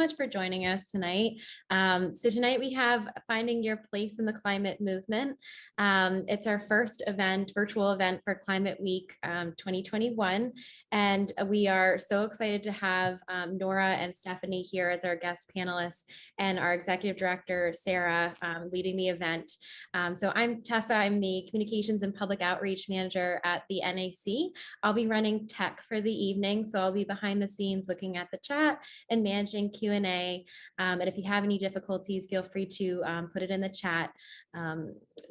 much for joining us tonight. So tonight we have Finding Your Place in the Climate Movement. It's our first event, virtual event for Climate Week 2021. And we are so excited to have Nora and Stephanie here as our guest panelists and our executive director, Sarah, leading the event. So I'm Tessa, I'm the Communications and Public Outreach Manager at the NAC. I'll be running tech for the evening, so I'll be behind the scenes looking at the chat and managing Q&A. And if you have any difficulties, feel free to put it in the chat.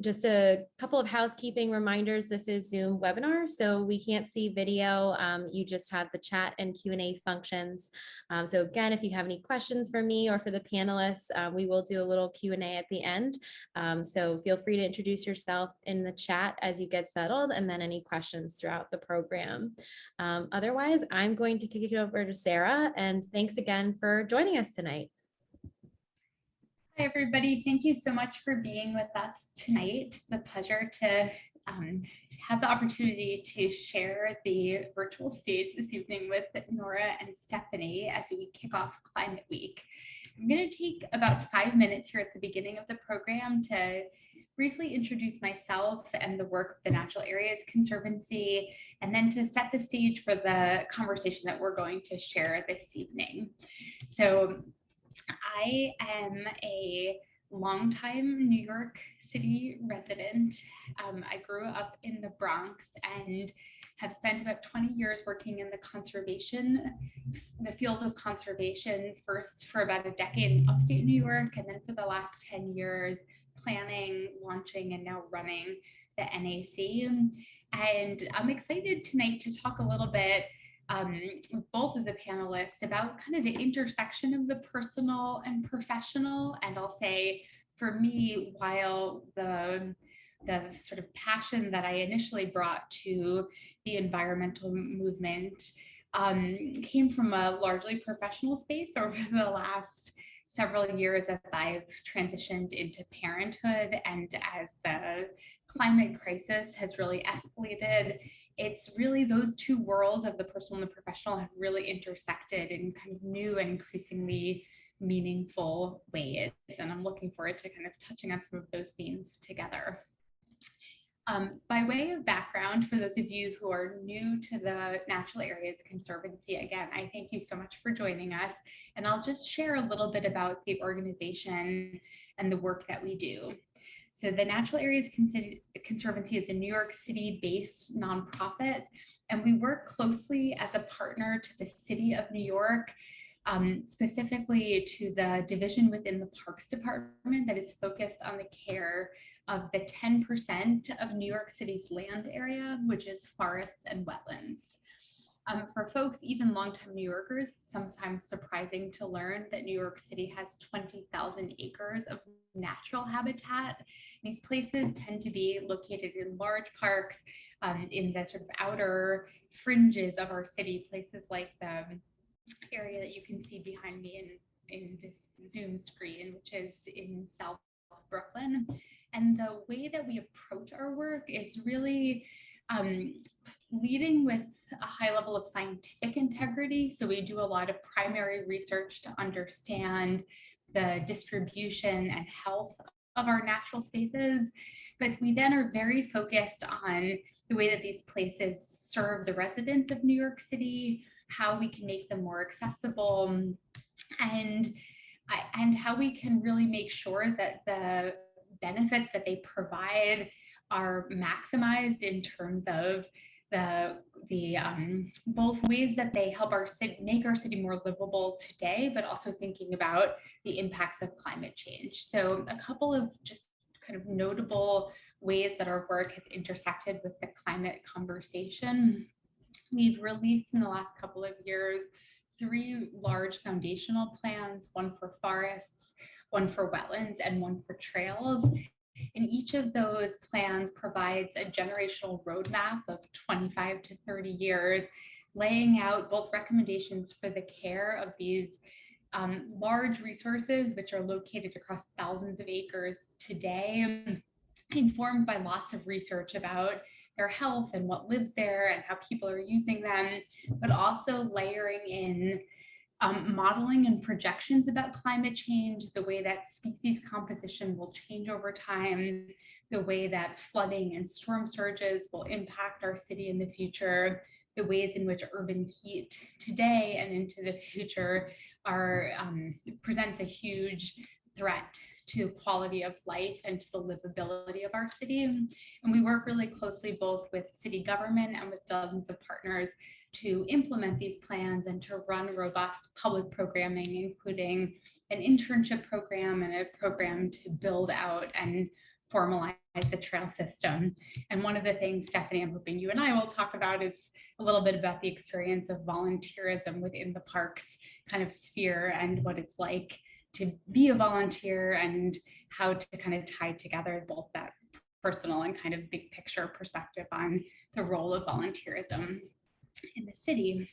Just a couple of housekeeping reminders. This is Zoom webinar, so we can't see video. You just have the chat and Q&A functions. So again, if you have any questions for me or for the panelists, we will do a little Q&A at the end. So feel free to introduce yourself in the chat as you get settled, and then any questions throughout the program. Otherwise, I'm going to kick it over to Sarah, and thanks again for joining us tonight. Hi, everybody. Thank you so much for being with us tonight. It's a pleasure to have the opportunity to share the virtual stage this evening with Nora and Stephanie as we kick off Climate Week. I'm going to take about 5 minutes here at the beginning of the program to briefly introduce myself and the work of the Natural Areas Conservancy, and then to set the stage for the conversation that we're going to share this evening. So I am a longtime New York City resident. I grew up in the Bronx and have spent about 20 years working in the field of conservation, first for about a decade in upstate New York, and then for the last 10 years planning, launching, and now running the NAC. And I'm excited tonight to talk a little bit with both of the panelists about kind of the intersection of the personal and professional. And I'll say, for me, while the sort of passion that I initially brought to the environmental movement came from a largely professional space over the last several years as I've transitioned into parenthood, and as the climate crisis has really escalated, it's really those two worlds of the personal and the professional have really intersected in kind of new and increasingly meaningful ways. And I'm looking forward to kind of touching on some of those themes together. By way of background, for those of you who are new to the Natural Areas Conservancy, again, I thank you so much for joining us. And I'll just share a little bit about the organization and the work that we do. So the Natural Areas Conservancy is a New York City-based nonprofit, and we work closely as a partner to the City of New York, specifically to the division within the Parks Department that is focused on the care of the 10% of New York City's land area, which is forests and wetlands. For folks, even longtime New Yorkers, sometimes surprising to learn that New York City has 20,000 acres of natural habitat. These places tend to be located in large parks, in the sort of outer fringes of our city, places like the area that you can see behind me in this Zoom screen, which is in South Brooklyn. And the way that we approach our work is really leading with a high level of scientific integrity. So we do a lot of primary research to understand the distribution and health of our natural spaces, but we then are very focused on the way that these places serve the residents of New York City, how we can make them more accessible, and how we can really make sure that the benefits that they provide are maximized in terms of both ways that they help our city, make our city more livable today, but also thinking about the impacts of climate change. So a couple of just kind of notable ways that our work has intersected with the climate conversation. We've released in the last couple of years 3 large foundational plans, one for forests, one for wetlands, and one for trails. And each of those plans provides a generational roadmap of 25 to 30 years, laying out both recommendations for the care of these large resources, which are located across thousands of acres today, informed by lots of research about their health and what lives there and how people are using them, but also layering in modeling and projections about climate change, the way that species composition will change over time, the way that flooding and storm surges will impact our city in the future, the ways in which urban heat today and into the future presents a huge threat to quality of life and to the livability of our city. And we work really closely both with city government and with dozens of partners to implement these plans and to run robust public programming, including an internship program and a program to build out and formalize the trail system. And one of the things, Stephanie, I'm hoping you and I will talk about is a little bit about the experience of volunteerism within the parks kind of sphere and what it's like to be a volunteer and how to kind of tie together both that personal and kind of big picture perspective on the role of volunteerism in the city.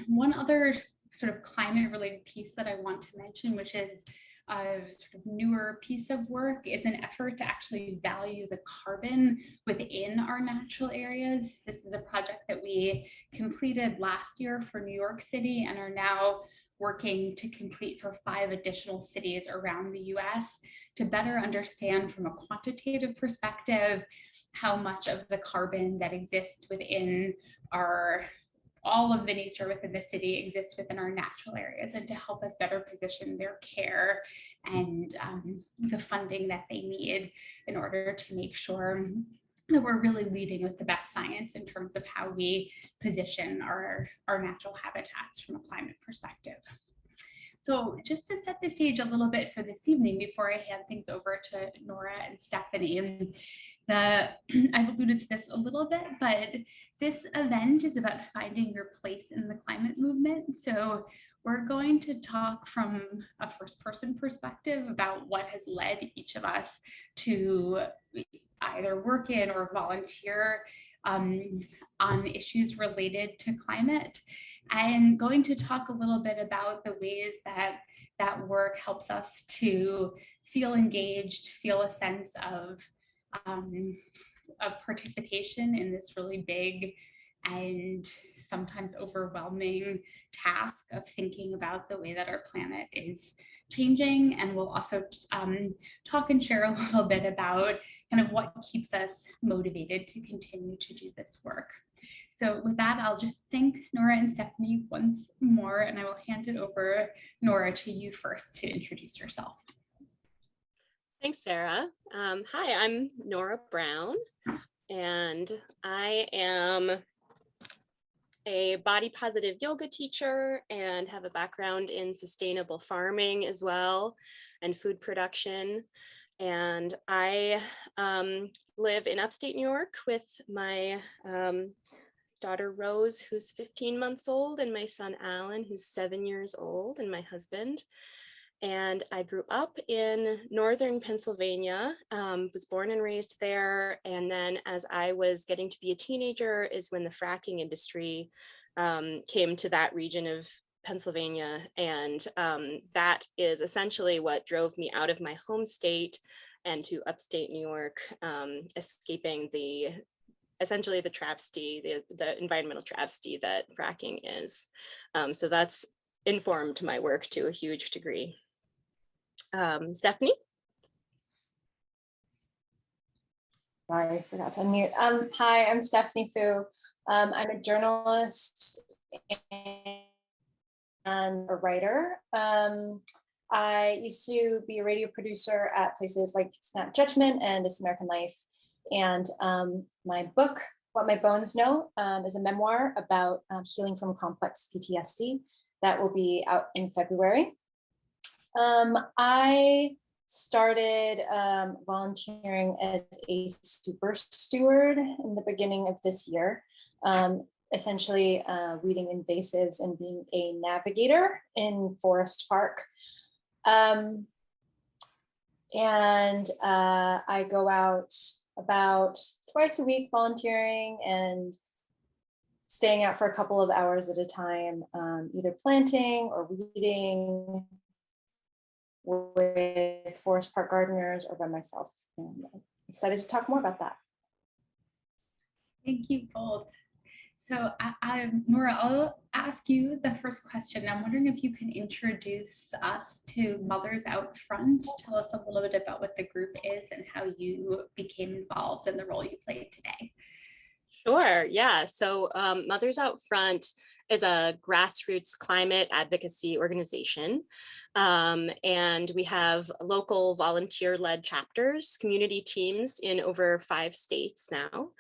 One other sort of climate related piece that I want to mention, which is a sort of newer piece of work, is an effort to actually value the carbon within our natural areas. This is a project that we completed last year for New York City and are now working to complete for 5 additional cities around the US to better understand from a quantitative perspective how much of the carbon that exists within all of the nature within the city exists within our natural areas, and to help us better position their care and the funding that they need in order to make sure that we're really leading with the best science in terms of how we position our natural habitats from a climate perspective. So just to set the stage a little bit for this evening before I hand things over to Nora and Stephanie, I've alluded to this a little bit, but this event is about finding your place in the climate movement. So we're going to talk from a first-person perspective about what has led each of us to either work in or volunteer on issues related to climate, and going to talk a little bit about the ways that that work helps us to feel engaged, feel a sense of participation in this really big and sometimes overwhelming task of thinking about the way that our planet is changing. And we'll also talk and share a little bit about kind of what keeps us motivated to continue to do this work. So with that, I'll just thank Nora and Stephanie once more, and I will hand it over, Nora, to you first to introduce yourself. Thanks, Sarah. Hi, I'm Nora Brown, and I am a body positive yoga teacher and have a background in sustainable farming as well and food production. And I live in upstate New York with my daughter Rose, who's 15 months old, and my son Alan, who's 7 years old, and my husband. And I grew up in northern Pennsylvania, was born and raised there. And then as I was getting to be a teenager is when the fracking industry came to that region of Pennsylvania. And that is essentially what drove me out of my home state and to upstate New York, escaping essentially the travesty, the environmental travesty that fracking is. So that's informed my work to a huge degree. Stephanie? Sorry, I forgot to unmute. Hi, I'm Stephanie Fu. I'm a journalist and a writer. I used to be a radio producer at places like Snap Judgment and This American Life. And my book, What My Bones Know, is a memoir about healing from complex PTSD that will be out in February. I started volunteering as a super steward in the beginning of this year, essentially weeding invasives and being a navigator in Forest Park. And I go out about twice a week volunteering and staying out for a couple of hours at a time, either planting or weeding with Forest Park gardeners or by myself. And I'm excited to talk more about that. Thank you both. So Nora, I'll ask you the first question. I'm wondering if you can introduce us to Mothers Out Front. Tell us a little bit about what the group is and how you became involved in the role you play today. Sure, yeah. So Mothers Out Front is a grassroots climate advocacy organization. And we have local volunteer-led chapters, community teams in over 5 states now.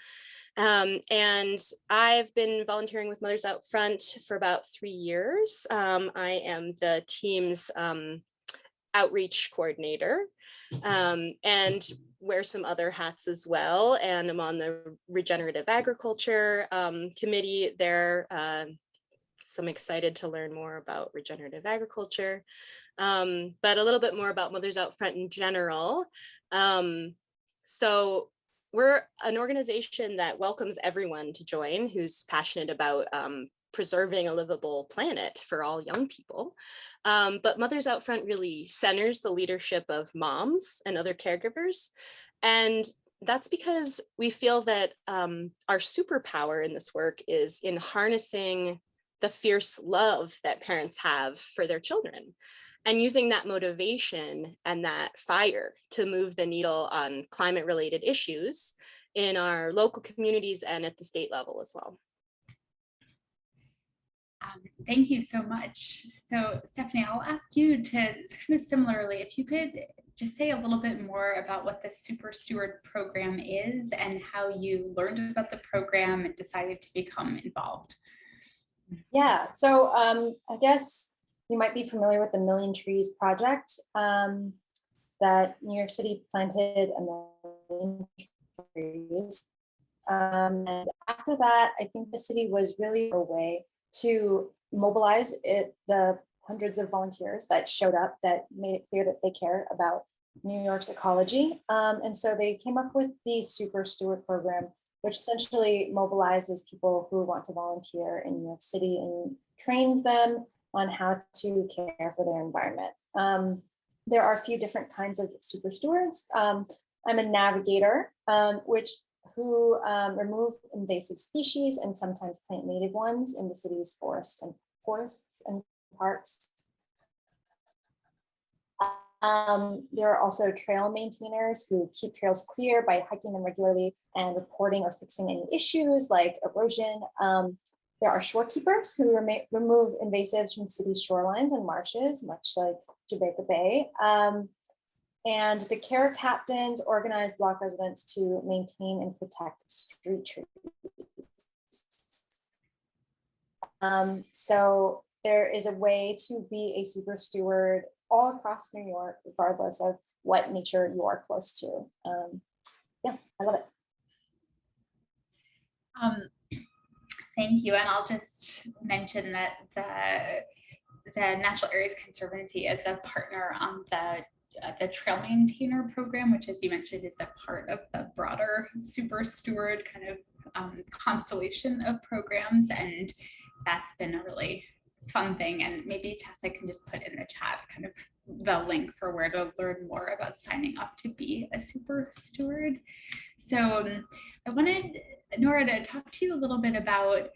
And I've been volunteering with Mothers Out Front for about 3 years. I am the team's outreach coordinator and wear some other hats as well. And I'm on the regenerative agriculture committee there. So I'm excited to learn more about regenerative agriculture, but a little bit more about Mothers Out Front in general. So we're an organization that welcomes everyone to join who's passionate about preserving a livable planet for all young people. But Mothers Out Front really centers the leadership of moms and other caregivers. And that's because we feel that our superpower in this work is in harnessing the fierce love that parents have for their children and using that motivation and that fire to move the needle on climate related issues in our local communities and at the state level as well. Thank you so much. So Stephanie, I'll ask you to kind of similarly, if you could just say a little bit more about what the Super Steward program is and how you learned about the program and decided to become involved. Yeah, so I guess you might be familiar with the Million Trees Project that New York City planted a million trees. And after that, I think the city was really a way to mobilize the hundreds of volunteers that showed up that made it clear that they care about New York's ecology. And so they came up with the Super Steward program, which essentially mobilizes people who want to volunteer in New York City and trains them on how to care for their environment. There are a few different kinds of super stewards. I'm a navigator, who remove invasive species and sometimes plant native ones in the city's forests and parks. There are also trail maintainers who keep trails clear by hiking them regularly and reporting or fixing any issues like erosion. There are shorekeepers who remove invasives from the city's shorelines and marshes, much like Jamaica Bay. And the care captains organize block residents to maintain and protect street trees. So there is a way to be a super steward all across New York, regardless of what nature you are close to. Yeah, I love it. Thank you. And I'll just mention that the Natural Areas Conservancy is a partner on the Trail Maintainer program, which, as you mentioned, is a part of the broader Super Steward kind of constellation of programs. And that's been a really fun thing. And maybe Tessa can just put in the chat kind of the link for where to learn more about signing up to be a super steward. So I wanted Nora to talk to you a little bit about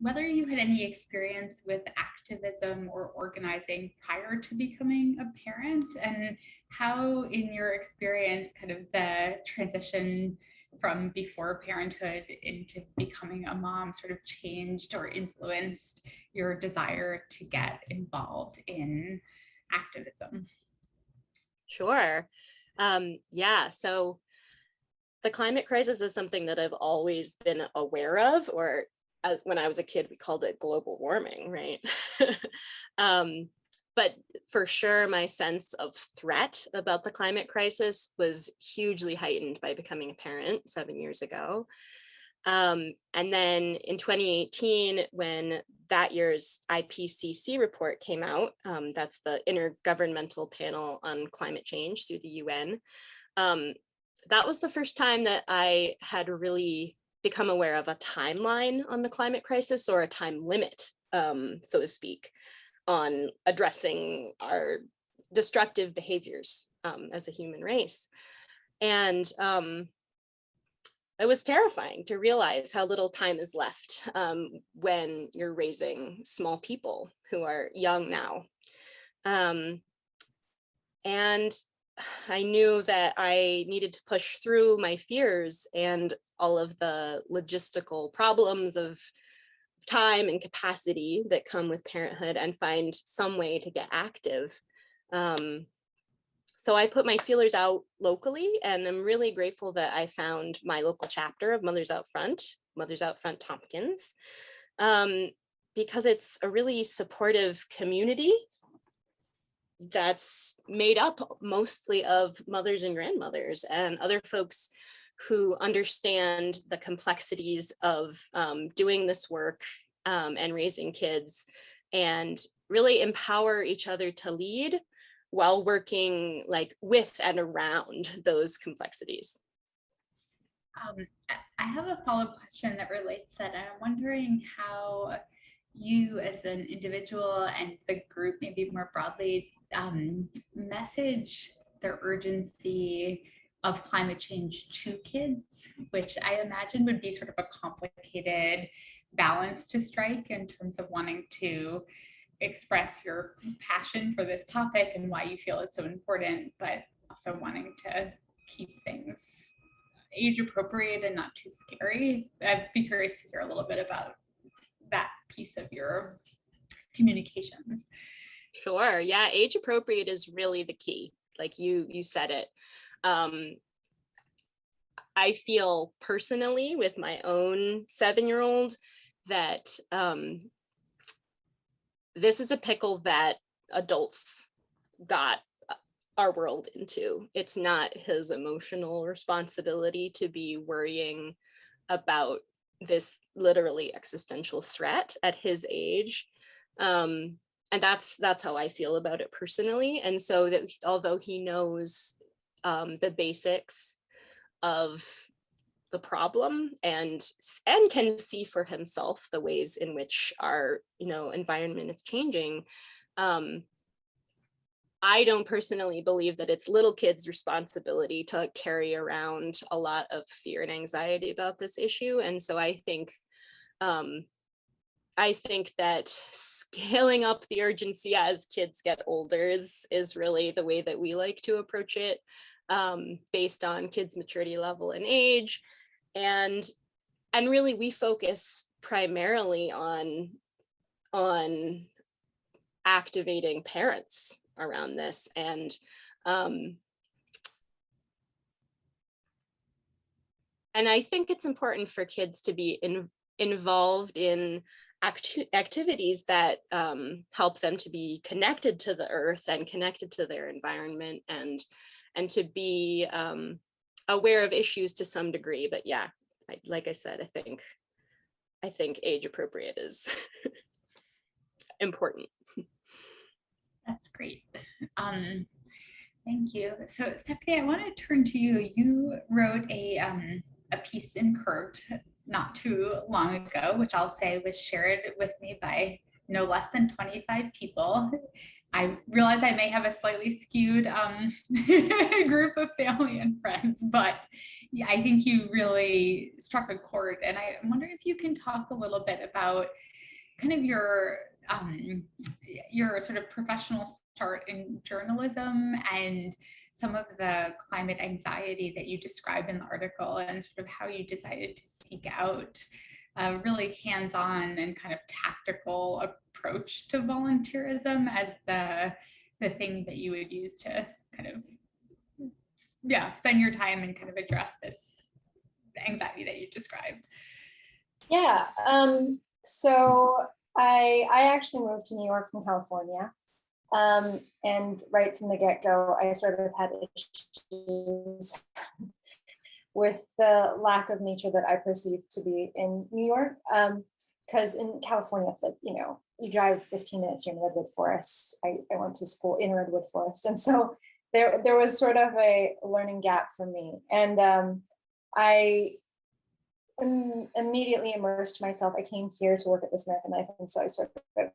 whether you had any experience with activism or organizing prior to becoming a parent, and how in your experience kind of the transition from before parenthood into becoming a mom sort of changed or influenced your desire to get involved in activism. Sure. Yeah, so the climate crisis is something that I've always been aware of, or when I was a kid, we called it global warming, right? But for sure, my sense of threat about the climate crisis was hugely heightened by becoming a parent 7 years ago. And then in 2018, when that year's IPCC report came out, that's the Intergovernmental Panel on Climate Change through the UN, that was the first time that I had really become aware of a timeline on the climate crisis, or a time limit, so to speak, on addressing our destructive behaviors as a human race. And it was terrifying to realize how little time is left when you're raising small people who are young now. And I knew that I needed to push through my fears and all of the logistical problems of time and capacity that come with parenthood and find some way to get active. So I put my feelers out locally, and I'm really grateful that I found my local chapter of Mothers Out Front Tompkins, because it's a really supportive community that's made up mostly of mothers and grandmothers and other folks who understand the complexities of doing this work and raising kids, and really empower each other to lead while working like with and around those complexities. I have a follow-up question that relates to that. I'm wondering how you as an individual and the group, maybe more broadly, message the urgency of climate change to kids, which I imagine would be sort of a complicated balance to strike in terms of wanting to express your passion for this topic and why you feel it's so important, but also wanting to keep things age appropriate and not too scary. I'd be curious to hear a little bit about that piece of your communications. Sure. Yeah, age appropriate is really the key. Like you said it. I feel personally with my own 7-year-old that this is a pickle that adults got our world into. It's not his emotional responsibility to be worrying about this literally existential threat at his age. And that's how I feel about it personally. And so that although he knows the basics of the problem and can see for himself the ways in which our environment is changing, I don't personally believe that it's little kids' responsibility to carry around a lot of fear and anxiety about this issue. And so I think that scaling up the urgency as kids get older is really the way that we like to approach it, based on kids' maturity level and age. And really we focus primarily on activating parents around this. And I think it's important for kids to be involved in activities that help them to be connected to the earth and connected to their environment, and to be aware of issues to some degree. But yeah, like I said, I think age appropriate is important. That's great. Thank you. So Stephanie, I want to turn to you. You wrote a piece in Curved not too long ago, which I'll say was shared with me by no less than 25 people. I realize I may have a slightly skewed group of family and friends, but yeah, I think you really struck a chord. And I wonder if you can talk a little bit about kind of your sort of professional start in journalism and some of the climate anxiety that you describe in the article, and sort of how you decided to seek out a really hands-on and kind of tactical approach to volunteerism as the thing that you would use to kind of spend your time and kind of address this anxiety that you described. Yeah. So I actually moved to New York from California. And right from the get-go, I sort of had issues with the lack of nature that I perceived to be in New York. Because in California, it's like, you drive 15 minutes, you're in Redwood Forest. I went to school in Redwood Forest. And so there was sort of a learning gap for me. And I immediately immersed myself. I came here to work at This American Life. And so I sort of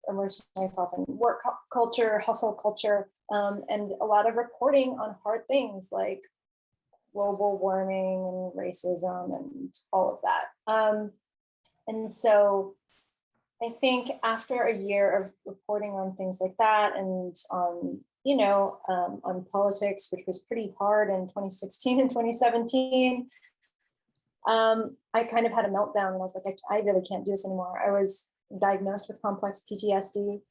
immersed myself in work culture, hustle culture, and a lot of reporting on hard things like global warming and racism and all of that. And so I think after a year of reporting on things like that and on, on politics, which was pretty hard in 2016 and 2017, I kind of had a meltdown and I was like, I really can't do this anymore. I was diagnosed with complex PTSD.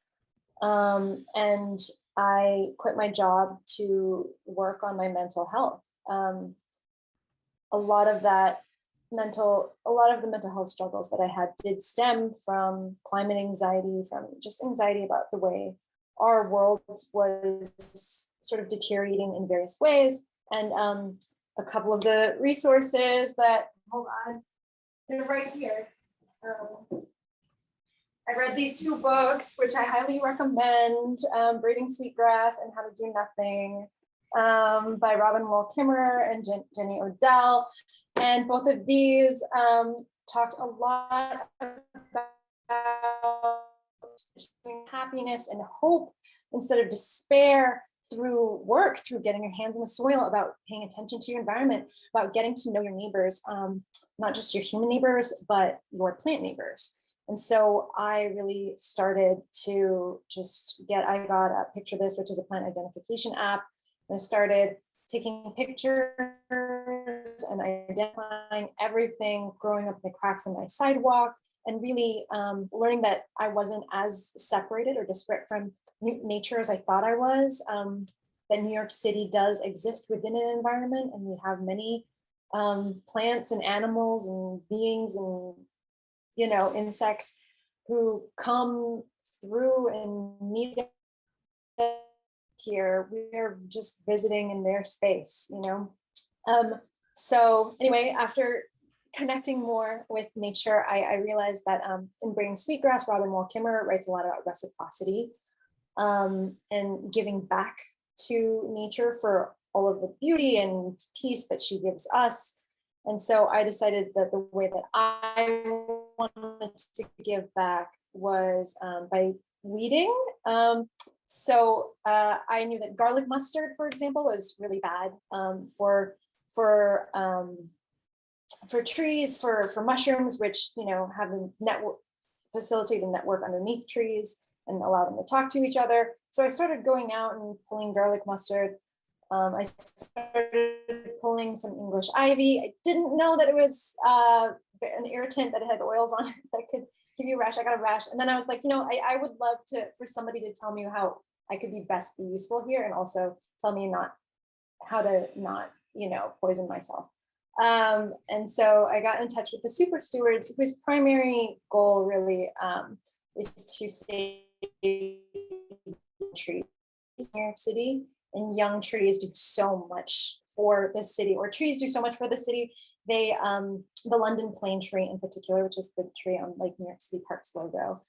And I quit my job to work on my mental health. A lot of the mental health struggles that I had did stem from climate anxiety, from just anxiety about the way our world was sort of deteriorating in various ways. And a couple of the resources that, hold on, they're right here. I read these two books, which I highly recommend, Braiding Sweetgrass and How to Do Nothing, by Robin Wall Kimmerer and Jenny Odell. And both of these talked a lot about happiness and hope instead of despair through work, through getting your hands in the soil, about paying attention to your environment, about getting to know your neighbors, not just your human neighbors, but your plant neighbors. And so I really started to I got a Picture This, which is a plant identification app. And I started taking pictures and identifying everything growing up in the cracks in my sidewalk, and really learning that I wasn't as separated or disparate from nature as I thought I was, that New York City does exist within an environment, and we have many plants and animals and beings and insects who come through and meet us here. We're just visiting in their space, So anyway, after connecting more with nature, I realized that in Braiding Sweetgrass, Robin Wall Kimmerer writes a lot about reciprocity and giving back to nature for all of the beauty and peace that she gives us. And so I decided that the way that I wanted to give back was by weeding. So I knew that garlic mustard, for example, was really bad for trees, for mushrooms, which have a network, facilitate a network underneath trees and allow them to talk to each other. So I started going out and pulling garlic mustard. I started pulling some English ivy. I didn't know that it was an irritant, that it had oils on it that could give you a rash. I got a rash. And then I was like, I would love for somebody to tell me how I could be useful here, and also tell me how to not, poison myself. And so I got in touch with the Super Stewards, whose primary goal really is to save trees in New York City. And young trees do so much for the city, or trees do so much for the city. They, the London plane tree in particular, which is the tree on like New York City Parks logo,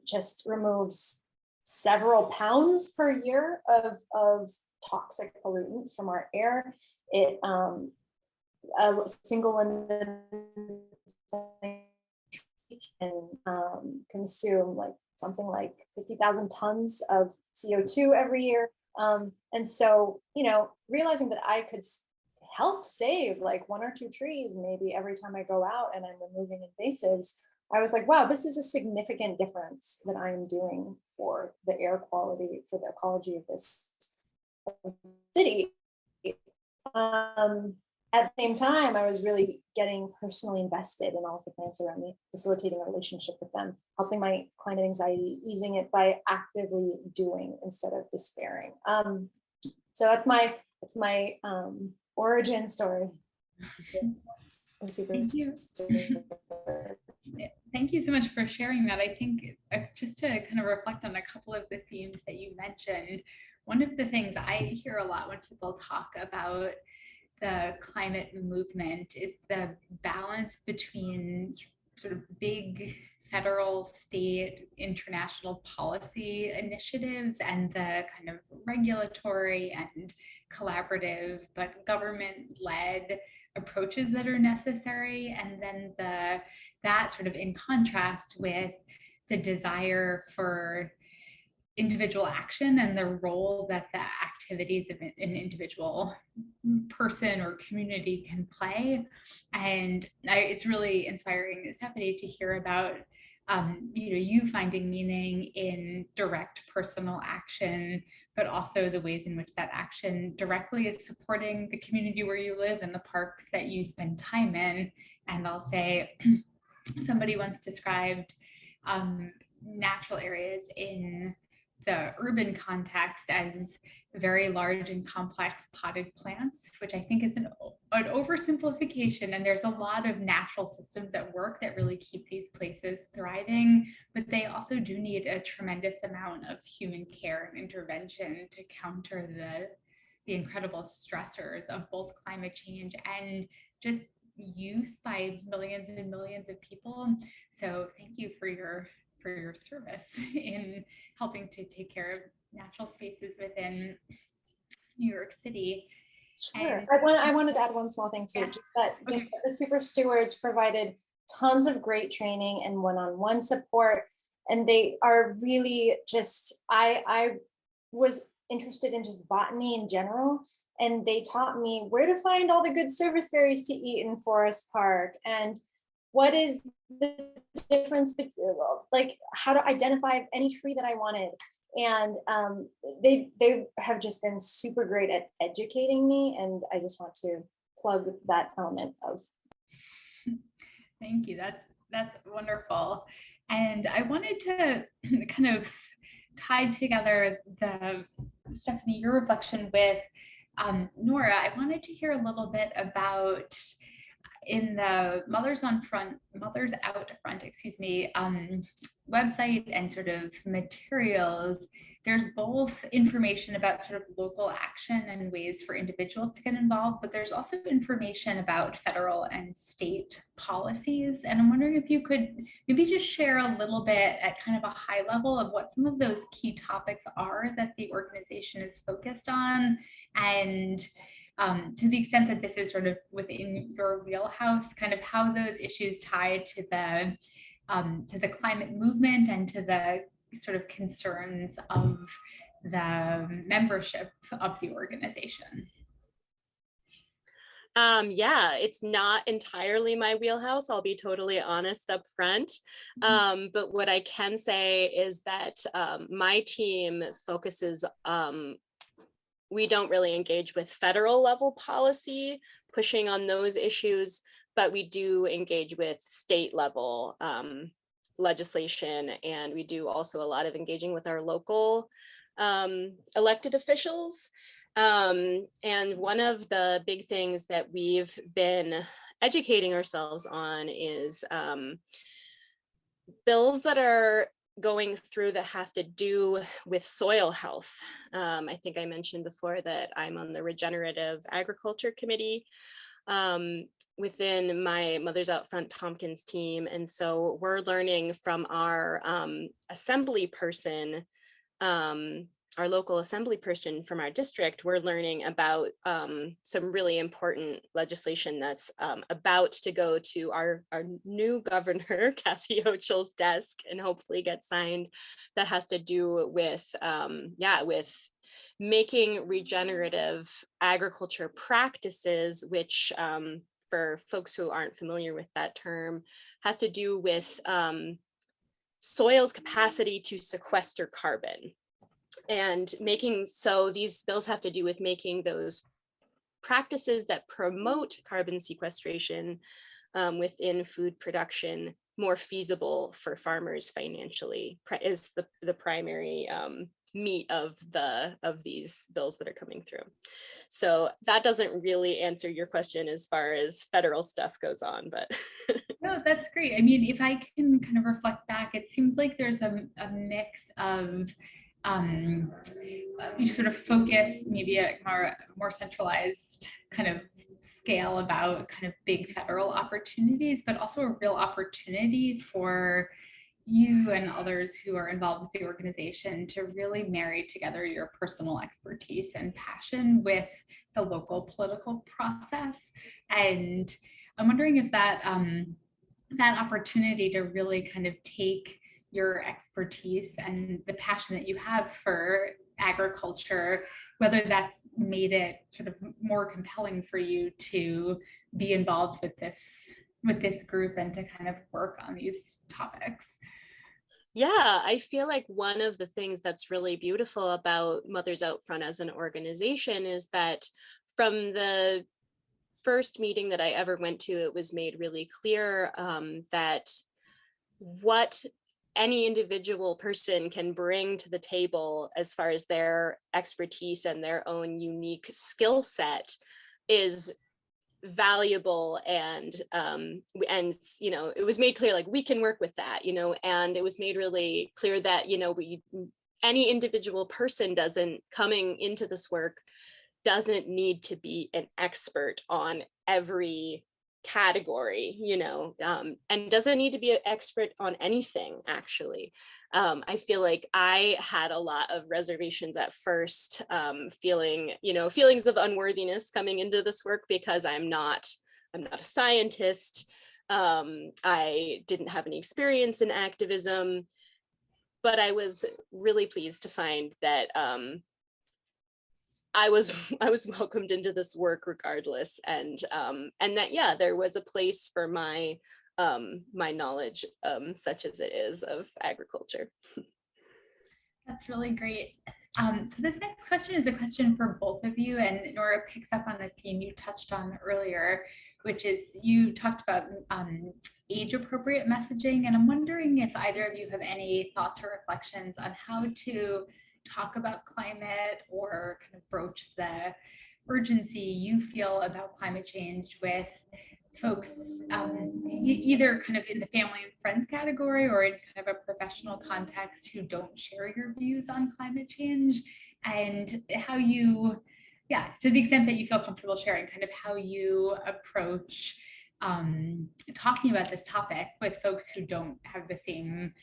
just removes several pounds per year of toxic pollutants from our air. It, a single London plane tree can consume something like 50,000 tons of CO2 every year. And so, realizing that I could help save one or two trees maybe every time I go out and I'm removing invasives, I was like, wow, this is a significant difference that I'm doing for the air quality, for the ecology of this city. At the same time, I was really getting personally invested in all of the plants around me, facilitating a relationship with them, helping my climate anxiety, easing it by actively doing instead of despairing. So that's my origin story. Thank you. Thank you so much for sharing that. I think just to kind of reflect on a couple of the themes that you mentioned, one of the things I hear a lot when people talk about the climate movement is the balance between sort of big federal, state, international policy initiatives and the kind of regulatory and collaborative but government-led approaches that are necessary, and then that sort of in contrast with the desire for individual action and the role that the activities of an individual person or community can play. And it's really inspiring, Stephanie, to hear about you finding meaning in direct personal action, but also the ways in which that action directly is supporting the community where you live and the parks that you spend time in. And I'll say, somebody once described natural areas in the urban context as very large and complex potted plants, which I think is an oversimplification. And there's a lot of natural systems at work that really keep these places thriving, but they also do need a tremendous amount of human care and intervention to counter the incredible stressors of both climate change and just use by millions and millions of people. So thank you for your service in helping to take care of natural spaces within New York City. Sure. And I wanted to add one small thing too, Yeah. just that the Super Stewards provided tons of great training and one-on-one support. And they are really just, I was interested in just botany in general. And they taught me where to find all the good service berries to eat in Forest Park and what is the difference between, like, how to identify any tree that I wanted. And they have just been super great at educating me. And I just want to plug that element of. Thank you. That's wonderful. And I wanted to kind of tie together Stephanie, your reflection with Nora. I wanted to hear a little bit about in the Mothers Out Front, website and sort of materials, there's both information about sort of local action and ways for individuals to get involved, but there's also information about federal and state policies. And I'm wondering if you could maybe just share a little bit at kind of a high level of what some of those key topics are that the organization is focused on, and to the extent that this is sort of within your wheelhouse, kind of how those issues tie to the climate movement and to the sort of concerns of the membership of the organization. Yeah, it's not entirely my wheelhouse, I'll be totally honest up front. But what I can say is that my team focuses, we don't really engage with federal level policy, pushing on those issues, but we do engage with state level legislation, and we do also a lot of engaging with our local elected officials. And one of the big things that we've been educating ourselves on is bills that are going through that have to do with soil health. I think I mentioned before that I'm on the Regenerative Agriculture Committee within my Mothers Out Front Tompkins team. And so we're learning from our assembly person, our local assembly person from our district. We're learning about some really important legislation that's about to go to our new governor, Kathy Hochul's desk, and hopefully get signed, that has to do with, with making regenerative agriculture practices, which for folks who aren't familiar with that term, has to do with soil's capacity to sequester carbon. And so these bills have to do with making those practices that promote carbon sequestration within food production more feasible for farmers financially, is the primary meat of these bills that are coming through. So that doesn't really answer your question as far as federal stuff goes on, but. No, that's great. I mean, if I can kind of reflect back, it seems like there's a mix of you sort of focus maybe at more centralized kind of scale about kind of big federal opportunities, but also a real opportunity for you and others who are involved with the organization to really marry together your personal expertise and passion with the local political process. And I'm wondering if that that opportunity to really kind of take your expertise and the passion that you have for agriculture, whether that's made it sort of more compelling for you to be involved with this group and to kind of work on these topics. Yeah, I feel like one of the things that's really beautiful about Mothers Out Front as an organization is that from the first meeting that I ever went to, it was made really clear that what any individual person can bring to the table as far as their expertise and their own unique skill set is valuable, and you know, it was made clear like we can work with that, you know, and it was made really clear that, you know, any individual person coming into this work doesn't need to be an expert on every category, you know, and doesn't need to be an expert on anything, actually. I feel like I had a lot of reservations at first, feelings of unworthiness coming into this work because I'm not a scientist. I didn't have any experience in activism, but I was really pleased to find that I was welcomed into this work regardless, and that, yeah, there was a place for my my knowledge, such as it is, of agriculture. That's really great. So this next question is a question for both of you, and Nora picks up on the theme you touched on earlier, which is you talked about age-appropriate messaging, and I'm wondering if either of you have any thoughts or reflections on how to talk about climate or kind of broach the urgency you feel about climate change with folks either kind of in the family and friends category or in kind of a professional context who don't share your views on climate change, and how you, yeah, to the extent that you feel comfortable sharing, kind of how you approach talking about this topic with folks who don't have the same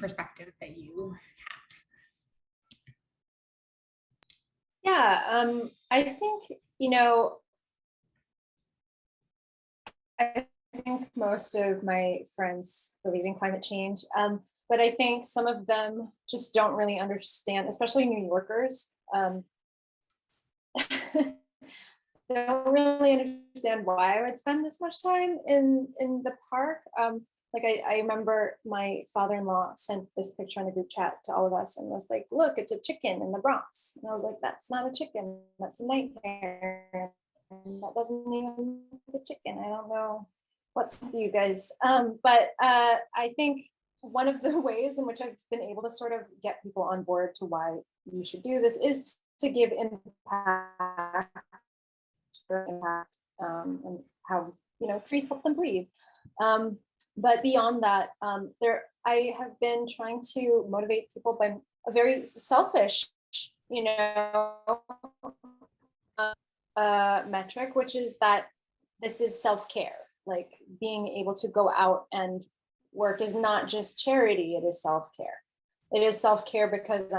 perspective that you have. Yeah, I think, you know, I think most of my friends believe in climate change, but I think some of them just don't really understand, especially New Yorkers. They don't really understand why I would spend this much time in the park. Like I remember my father-in-law sent this picture on the group chat to all of us and was like, look, it's a chicken in the Bronx. And I was like, that's not a chicken, that's a nightmare. And that doesn't even look like a chicken. I don't know what's with you guys. But I think one of the ways in which I've been able to sort of get people on board to why you should do this is to give impact, and how, you know, trees help them breathe. But beyond that, I have been trying to motivate people by a very selfish, you know, metric, which is that this is self-care. Like being able to go out and work is not just charity, it is self-care. It is self-care because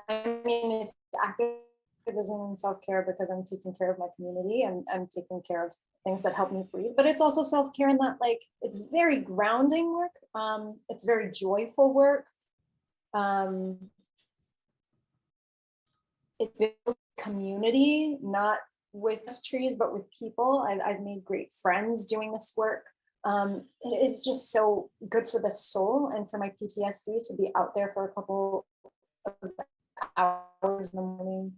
it's activism and self-care because I'm taking care of my community and I'm taking care of things that help me breathe, but it's also self-care in that, like, it's very grounding work. It's very joyful work. It builds community, not with trees, but with people. I've made great friends doing this work. It is just so good for the soul and for my PTSD to be out there for a couple of hours in the morning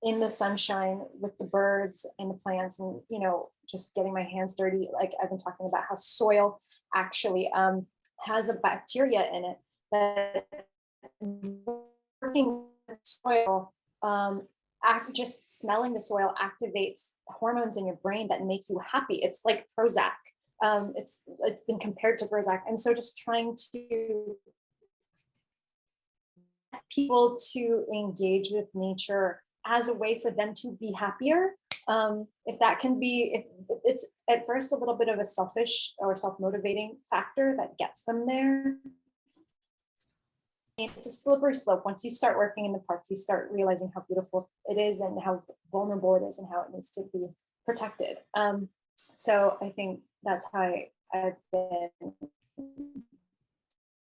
in the sunshine with the birds and the plants, and, you know, just getting my hands dirty. Like I've been talking about how soil actually has a bacteria in it that working with soil, just smelling the soil activates hormones in your brain that make you happy. It's like Prozac. It's been compared to Prozac. And so just trying to get people to engage with nature as a way for them to be happier. If that can be, if it's at first a little bit of a selfish or self-motivating factor that gets them there. It's a slippery slope. Once you start working in the park, you start realizing how beautiful it is and how vulnerable it is and how it needs to be protected. So I think that's how I've been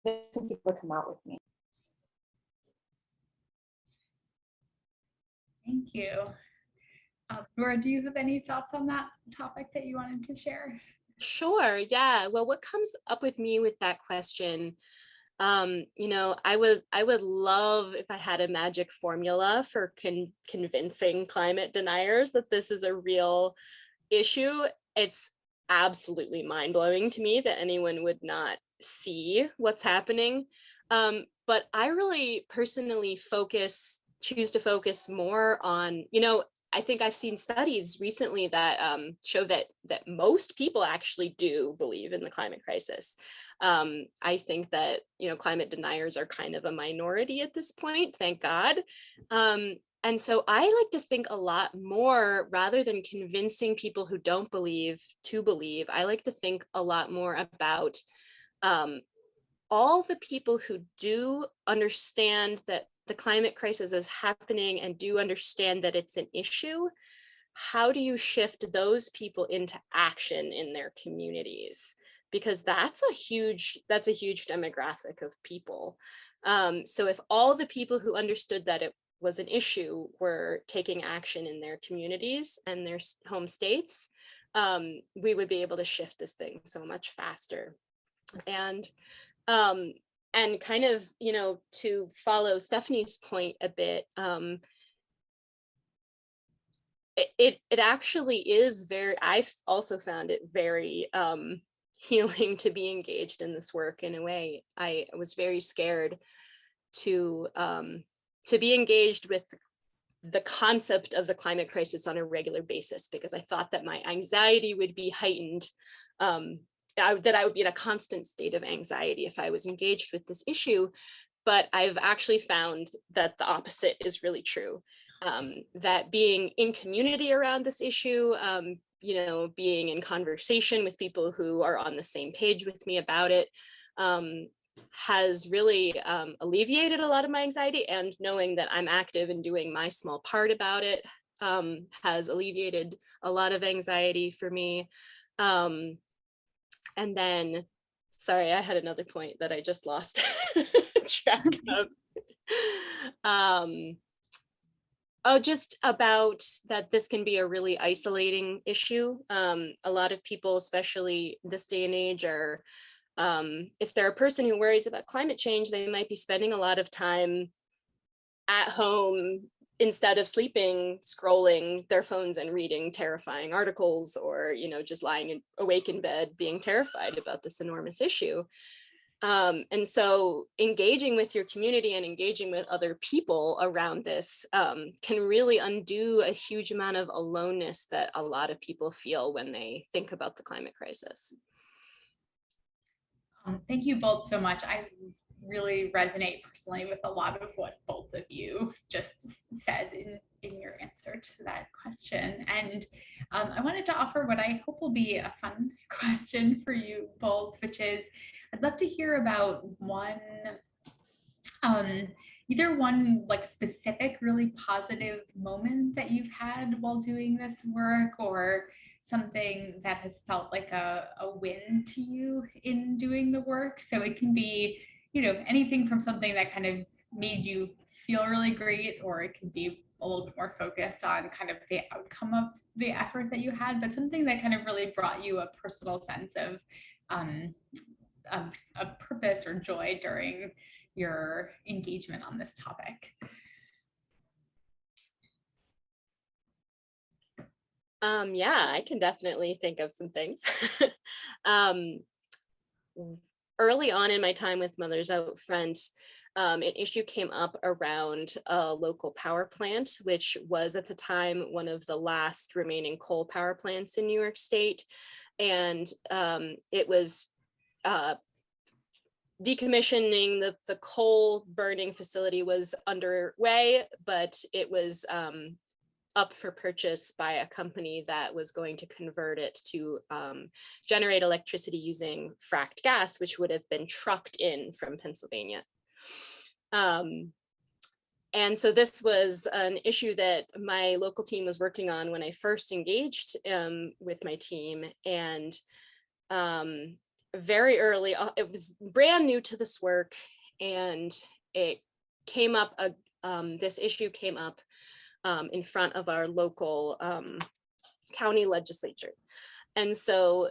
some people to come out with me. Thank you. Nora, do you have any thoughts on that topic that you wanted to share? Sure. Yeah. Well, what comes up with me with that question, I would love if I had a magic formula for convincing climate deniers that this is a real issue. It's absolutely mind-blowing to me that anyone would not see what's happening. But I really personally choose to focus more on, I think I've seen studies recently that show that most people actually do believe in the climate crisis. I think that climate deniers are kind of a minority at this point, thank God. And so I like to think a lot more, rather than convincing people who don't believe to believe. I like to think a lot more about all the people who do understand that the climate crisis is happening and do understand that it's an issue. How do you shift those people into action in their communities? Because that's a huge demographic of people. So if all the people who understood that it was an issue were taking action in their communities and their home states, we would be able to shift this thing so much faster. And kind of, to follow Stephanie's point a bit, it actually is I've also found it very healing to be engaged in this work in a way. I was very scared to be engaged with the concept of the climate crisis on a regular basis, because I thought that my anxiety would be heightened, that I would be in a constant state of anxiety if I was engaged with this issue. But I've actually found that the opposite is really true, that being in community around this issue, being in conversation with people who are on the same page with me about it, has really alleviated a lot of my anxiety, and knowing that I'm active and doing my small part about it has alleviated a lot of anxiety for me. And then, sorry, I had another point that I just lost track of. Just about that this can be a really isolating issue. A lot of people, especially this day and age, are, if they're a person who worries about climate change, they might be spending a lot of time at home instead of sleeping, scrolling their phones and reading terrifying articles, or, just lying awake in bed being terrified about this enormous issue. And so engaging with your community and engaging with other people around this can really undo a huge amount of aloneness that a lot of people feel when they think about the climate crisis. Thank you both so much. I really resonate personally with a lot of what both of you just said in your answer to that question. And I wanted to offer what I hope will be a fun question for you both, which is, I'd love to hear about either one like specific, really positive moment that you've had while doing this work, or something that has felt like a win to you in doing the work. So it can be, anything from something that kind of made you feel really great, or it can be a little bit more focused on kind of the outcome of the effort that you had, but something that kind of really brought you a personal sense of purpose or joy during your engagement on this topic. Yeah, I can definitely think of some things. Early on in my time with Mothers Out Front, an issue came up around a local power plant, which was at the time one of the last remaining coal power plants in New York State. And it was decommissioning, the coal burning facility was underway, but it was up for purchase by a company that was going to convert it to generate electricity using fracked gas, which would have been trucked in from Pennsylvania. And so this was an issue that my local team was working on when I first engaged with my team. And very early, it was brand new to this work, and it came up, this issue came up in front of our local county legislature. And so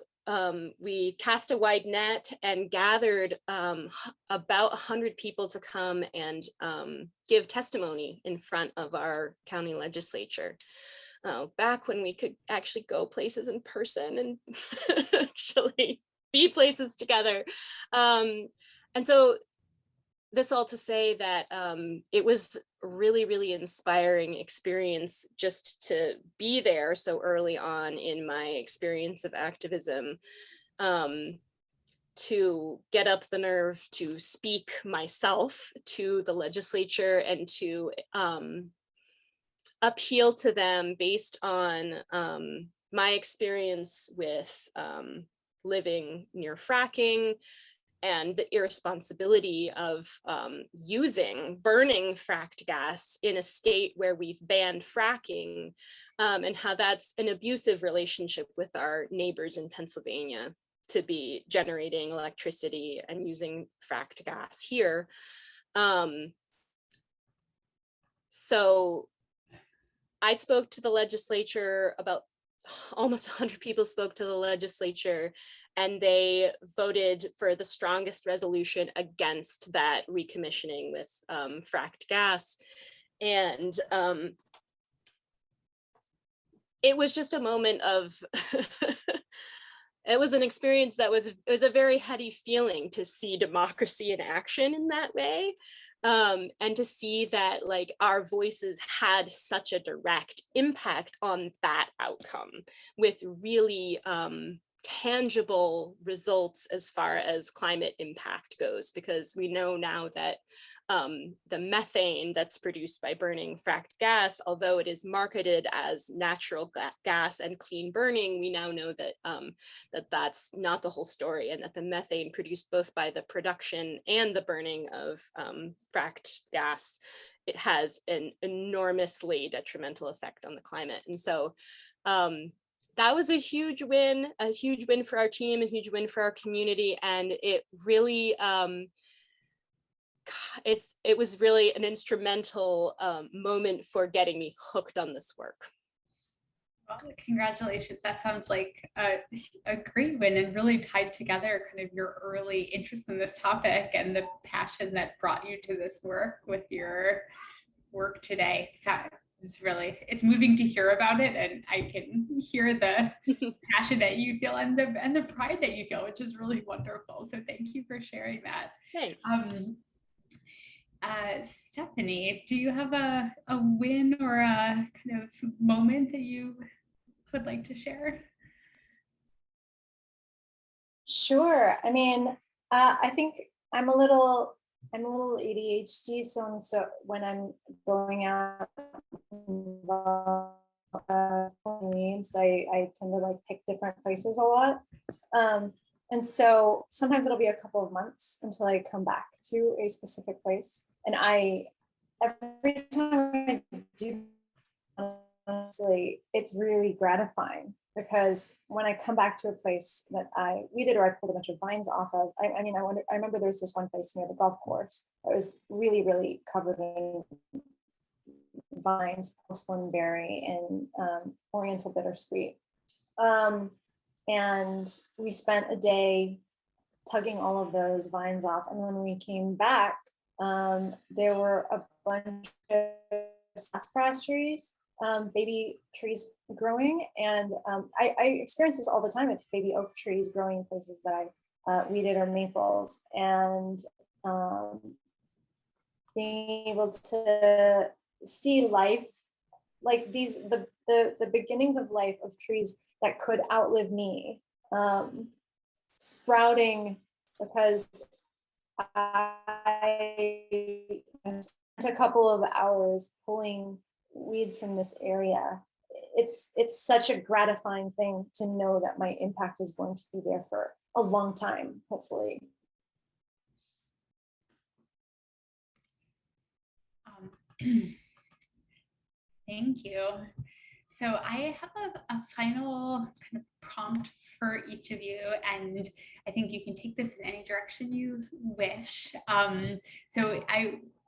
we cast a wide net and gathered about 100 people to come and give testimony in front of our county legislature. Back when we could actually go places in person and actually be places together. And so this all to say that it was really, really inspiring experience just to be there so early on in my experience of activism, to get up the nerve to speak myself to the legislature and to appeal to them based on my experience with living near fracking and the irresponsibility of burning fracked gas in a state where we've banned fracking, and how that's an abusive relationship with our neighbors in Pennsylvania to be generating electricity and using fracked gas here. So I spoke to the legislature, about almost 100 people spoke to the legislature, and they voted for the strongest resolution against that recommissioning with fracked gas. And it was just a moment of, it was an experience that it was a very heady feeling to see democracy in action in that way. And to see that like our voices had such a direct impact on that outcome with really tangible results as far as climate impact goes, because we know now that the methane that's produced by burning fracked gas, although it is marketed as natural gas and clean burning, we now know that that's not the whole story, and that the methane produced both by the production and the burning of fracked gas, it has an enormously detrimental effect on the climate. And so that was a huge win for our team, a huge win for our community. And it really, it was really an instrumental moment for getting me hooked on this work. Well, congratulations. That sounds like a great win, and really tied together kind of your early interest in this topic and the passion that brought you to this work with your work today. So it's moving to hear about it, and I can hear the passion that you feel and the pride that you feel, which is really wonderful. So thank you for sharing that. Thanks. Stephanie, do you have a win or a kind of moment that you would like to share? Sure. I mean, I think I'm a little ADHD, so when I'm going out needs, I tend to like pick different places a lot. And so sometimes it'll be a couple of months until I come back to a specific place. And every time I do, honestly, it's really gratifying, because when I come back to a place that I weeded or I pulled a bunch of vines off of, I remember there was this one place near the golf course that was really, really covered in vines, porcelain berry, and oriental bittersweet. And we spent a day tugging all of those vines off. And when we came back, there were a bunch of sassafras trees, baby trees growing. And I experience this all the time. It's baby oak trees growing in places that I weeded, or maples. And being able to see life, like the beginnings of life of trees that could outlive me, sprouting, because I spent a couple of hours pulling weeds from this area. It's such a gratifying thing to know that my impact is going to be there for a long time, hopefully. Thank you. So I have a final kind of prompt for each of you, and I think you can take this in any direction you wish. So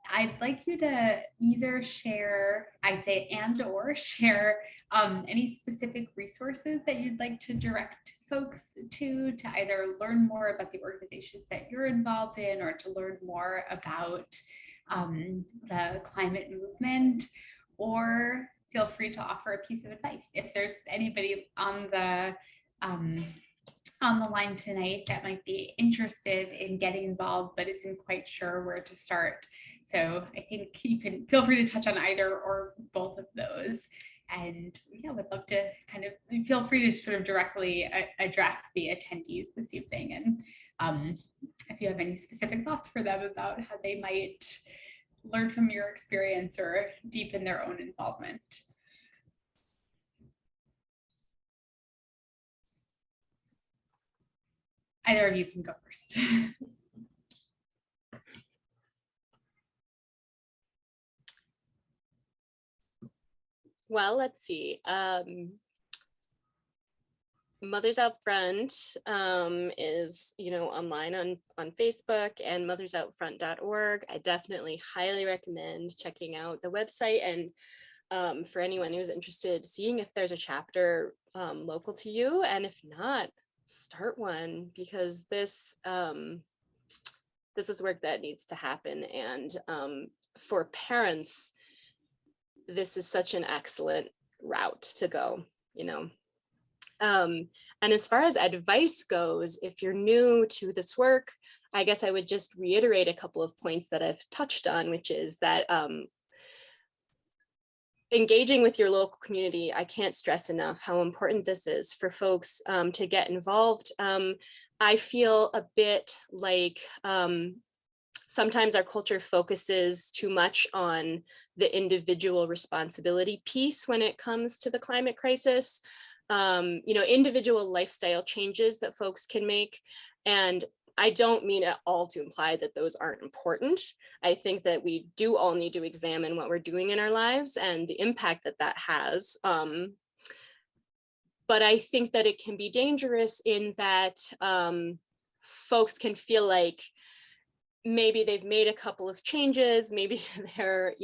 I'd like you to either share, I'd say, and or share any specific resources that you'd like to direct folks to either learn more about the organizations that you're involved in or to learn more about the climate movement, or feel free to offer a piece of advice. If there's anybody on the line tonight that might be interested in getting involved but isn't quite sure where to start. So I think you can feel free to touch on either or both of those. And yeah, would love to kind of feel free to sort of directly address the attendees this evening. And if you have any specific thoughts for them about how they might learn from your experience or deepen their own involvement. Either of you can go first. Well, let's see. Mothers Out Front is, online on Facebook, and mothersoutfront.org. I definitely highly recommend checking out the website, and for anyone who's interested, seeing if there's a chapter local to you, and if not, start one, because this is work that needs to happen. And for parents, this is such an excellent route to go, and as far as advice goes, if you're new to this work, I guess I would just reiterate a couple of points that I've touched on, which is that engaging with your local community, I can't stress enough how important this is for folks to get involved. I feel a bit like sometimes our culture focuses too much on the individual responsibility piece when it comes to the climate crisis. Individual lifestyle changes that folks can make. And I don't mean at all to imply that those aren't important. I think that we do all need to examine what we're doing in our lives and the impact that that has. But I think that it can be dangerous in that folks can feel like maybe they've made a couple of changes, maybe they're,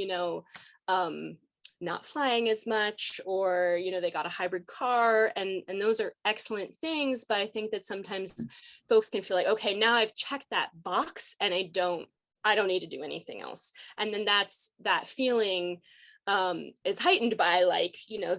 not flying as much, or they got a hybrid car, and those are excellent things. But I think that sometimes folks can feel like, okay, now I've checked that box and I don't need to do anything else. And then that feeling is heightened by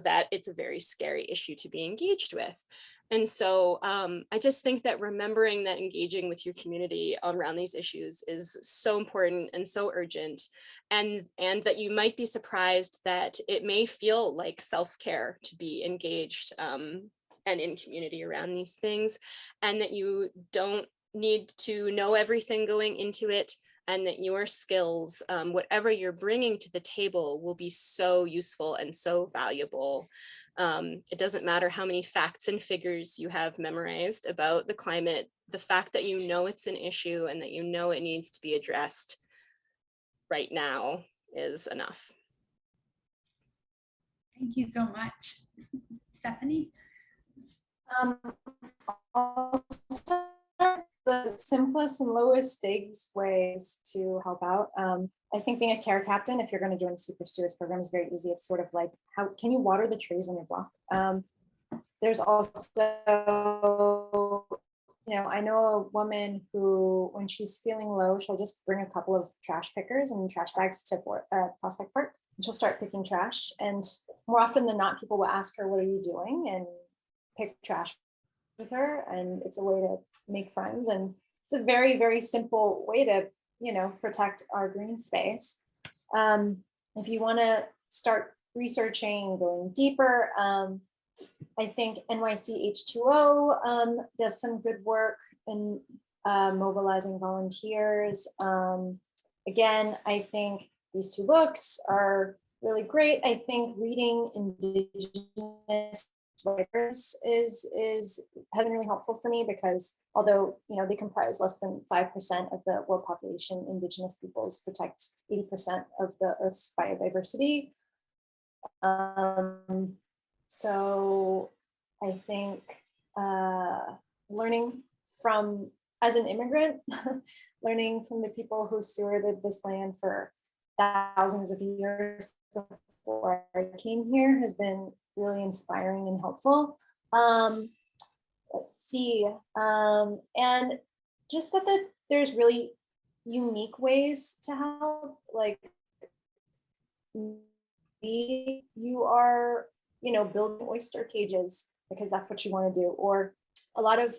that it's a very scary issue to be engaged with. And so I just think that remembering that engaging with your community around these issues is so important and so urgent, and that you might be surprised that it may feel like self-care to be engaged and in community around these things, and that you don't need to know everything going into it, and that your skills, whatever you're bringing to the table, will be so useful and so valuable. It doesn't matter how many facts and figures you have memorized about the climate. The fact that it's an issue and that it needs to be addressed right now is enough. Thank you so much. Stephanie? The simplest and lowest stakes ways to help out. I think being a care captain, if you're going to join the Super Stewards program, is very easy. It's sort of like, how can you water the trees on your block? There's also, I know a woman who, when she's feeling low, she'll just bring a couple of trash pickers and trash bags to Prospect Park, and she'll start picking trash. And more often than not, people will ask her, "What are you doing?" and pick trash with her. And it's a way to make friends, and it's a very, very simple way to protect our green space. If you want to start researching, going deeper, I think NYC H2O does some good work in mobilizing volunteers. Again, I think these two books are really great. I think reading Indigenous writers has been really helpful for me, because although they comprise less than 5% of the world population, Indigenous peoples protect 80% of the Earth's biodiversity. So I think learning from, as an immigrant, learning from the people who stewarded this land for thousands of years before I came here has been really inspiring and helpful. Let's see, and just that there's really unique ways to help, like maybe you are, building oyster cages because that's what you want to do, or a lot of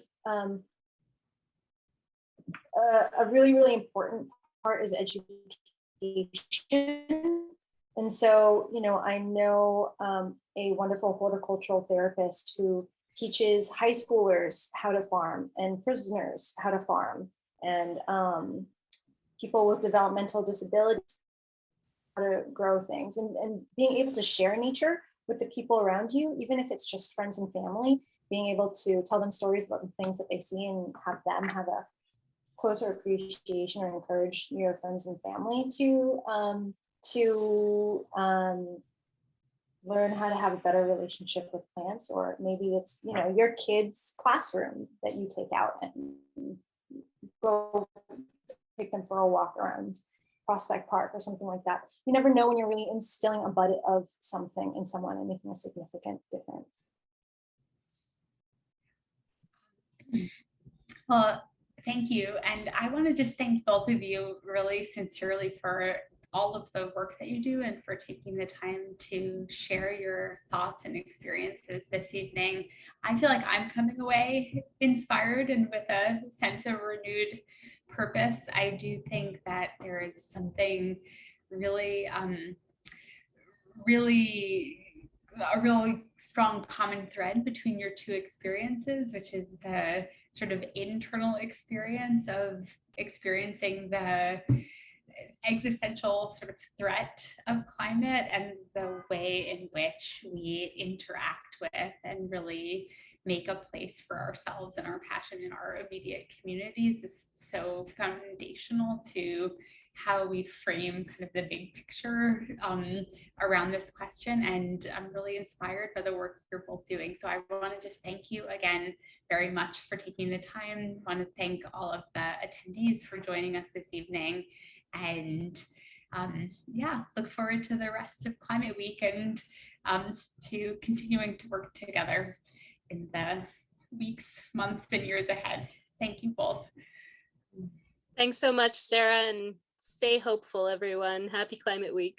a really, really important part is education. And so, I know a wonderful horticultural therapist who teaches high schoolers how to farm and prisoners how to farm, and people with developmental disabilities how to grow things, and being able to share nature with the people around you, even if it's just friends and family, being able to tell them stories about the things that they see and have them have a closer appreciation, or encourage your friends and family to learn how to have a better relationship with plants. Or maybe it's, your kid's classroom that you take out and go take them for a walk around Prospect Park or something like that. You never know when you're really instilling a bud of something in someone and making a significant difference. Well, thank you. And I want to just thank both of you really sincerely for all of the work that you do and for taking the time to share your thoughts and experiences this evening. I feel like I'm coming away inspired and with a sense of renewed purpose. I do think that there is something really, a really strong common thread between your two experiences, which is the sort of internal experience of experiencing the existential sort of threat of climate, and the way in which we interact with and really make a place for ourselves and our passion in our immediate communities is so foundational to how we frame kind of the big picture around this question. And I'm really inspired by the work you're both doing. So I want to just thank you again very much for taking the time. I want to thank all of the attendees for joining us this evening. And yeah, look forward to the rest of Climate Week and to continuing to work together in the weeks, months, and years ahead. Thank you both. Thanks so much, Sarah, and stay hopeful, everyone. Happy Climate Week.